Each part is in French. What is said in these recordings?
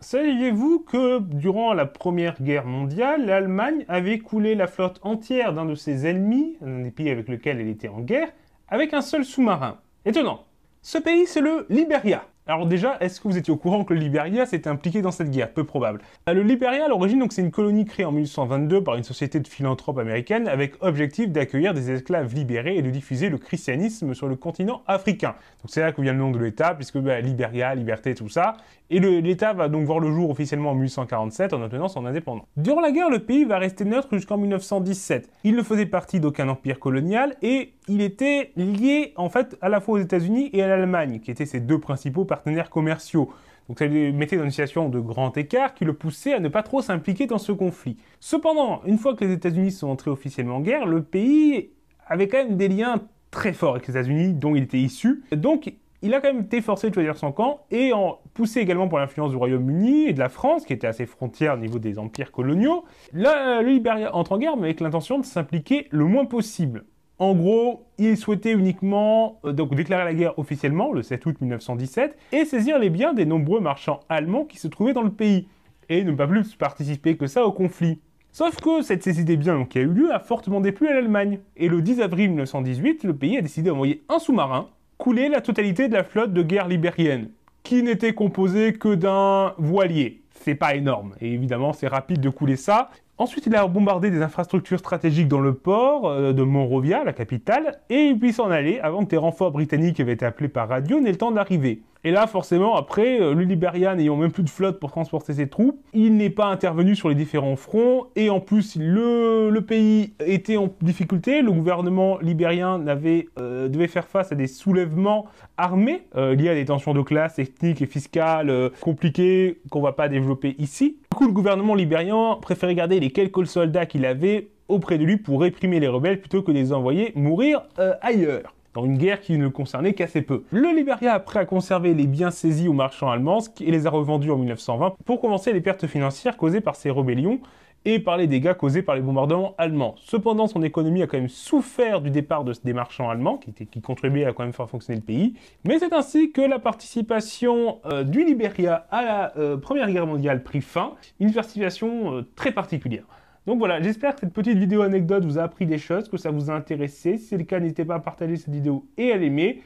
Saviez-vous que durant la Première Guerre mondiale, l'Allemagne avait coulé la flotte entière d'un de ses ennemis, un des pays avec lequel elle était en guerre, avec un seul sous-marin? Étonnant. Ce pays, c'est le Liberia. Alors déjà, est-ce que vous étiez au courant que le Liberia s'était impliqué dans cette guerre? Peu probable. Le Liberia, à l'origine, donc c'est une colonie créée en 1822 par une société de philanthropes américaine avec objectif d'accueillir des esclaves libérés et de diffuser le christianisme sur le continent africain. Donc c'est là que vient le nom de l'État, puisque Liberia, liberté, tout ça. Et l'État va donc voir le jour officiellement en 1847 en obtenant son indépendance. Durant la guerre, le pays va rester neutre jusqu'en 1917. Il ne faisait partie d'aucun empire colonial et il était lié en fait à la fois aux États-Unis et à l'Allemagne, qui étaient ses deux principaux partenaires commerciaux. Donc ça lui mettait dans une situation de grand écart qui le poussait à ne pas trop s'impliquer dans ce conflit. Cependant, une fois que les États-Unis sont entrés officiellement en guerre, le pays avait quand même des liens très forts avec les États-Unis dont il était issu. Donc il a quand même été forcé de choisir son camp et poussé également par l'influence du Royaume-Uni et de la France, qui était à ses frontières au niveau des empires coloniaux. Là, le Liberia entre en guerre, mais avec l'intention de s'impliquer le moins possible. En gros, il souhaitait uniquement donc déclarer la guerre officiellement, le 7 août 1917, et saisir les biens des nombreux marchands allemands qui se trouvaient dans le pays, et ne pas plus participer que ça au conflit. Sauf que cette saisie des biens qui a eu lieu a fortement déplu à l'Allemagne, et le 10 avril 1918, le pays a décidé d'envoyer un sous-marin couler la totalité de la flotte de guerre libérienne, qui n'était composée que d'un voilier. C'est pas énorme, et évidemment c'est rapide de couler ça. Ensuite, il a bombardé des infrastructures stratégiques dans le port de Monrovia, la capitale, et il puis s'en aller avant que des renforts britanniques qui avaient été appelés par radio n'aient le temps d'arriver. Et là, forcément, après, le Liberia n'ayant même plus de flotte pour transporter ses troupes, il n'est pas intervenu sur les différents fronts, et en plus, le pays était en difficulté, le gouvernement libérien devait faire face à des soulèvements armés, liés à des tensions de classe, ethniques et fiscales compliquées qu'on va pas développer ici. Du coup, le gouvernement libérien préférait garder les quelques soldats qu'il avait auprès de lui pour réprimer les rebelles plutôt que de les envoyer mourir ailleurs, dans une guerre qui ne le concernait qu'assez peu. Le Liberia, après, a conservé les biens saisis aux marchands allemands et les a revendus en 1920 pour compenser les pertes financières causées par ces rébellions et par les dégâts causés par les bombardements allemands. Cependant, son économie a quand même souffert du départ des marchands allemands, qui contribuaient à quand même faire fonctionner le pays. Mais c'est ainsi que la participation du Liberia à la Première Guerre mondiale prit fin, une participation très particulière. Donc voilà, j'espère que cette petite vidéo anecdote vous a appris des choses, que ça vous a intéressé. Si c'est le cas, n'hésitez pas à partager cette vidéo et à l'aimer.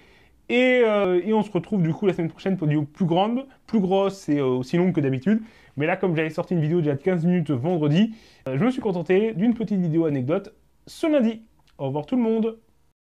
Et on se retrouve du coup la semaine prochaine pour une vidéo plus grande, plus grosse et aussi longue que d'habitude. Mais là, comme j'avais sorti une vidéo déjà de 15 minutes vendredi, je me suis contenté d'une petite vidéo anecdote ce lundi. Au revoir tout le monde!